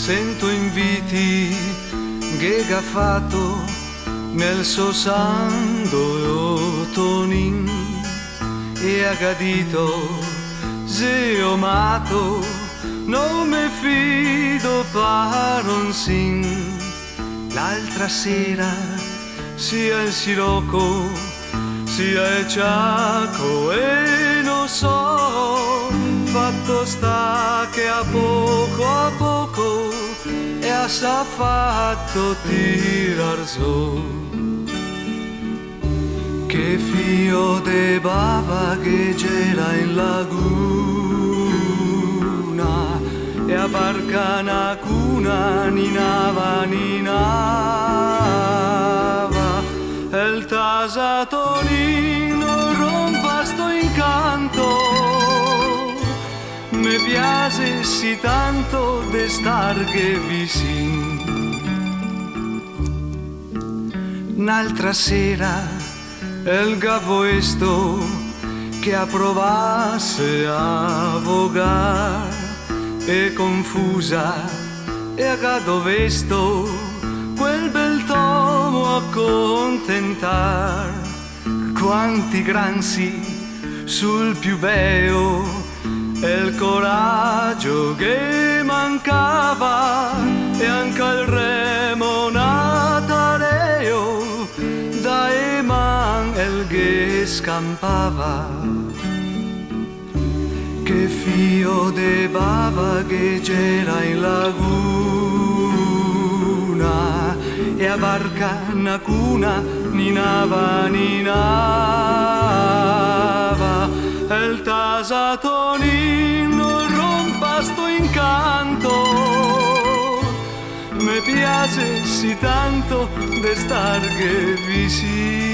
Sento inviti che ha fatto nel suo santo tonin e ha cadito se ho amato non mi fido paronsin. L'altra sera sia il sirocco sia il ciacco e non so, fatto sta che a poco e a sa fatto tirar su. Che fio de bava che c'era in laguna e a barca una cuna ninava el tasatonino rompa sto incanto. Me piace sì tanto de star che vicin. Un'altra sera el gavoesto che approvasse a vogar e confusa e a dovesto quel bel tomo accontentar. Quanti granzi sul più beo e il coraggio che mancava e anche il remo natareo da eman el che scampava. Che fio de bava che c'era in laguna e a barca una cuna ninava el tasatonino rompa sto incanto. Me piace sì tanto de star che vicino.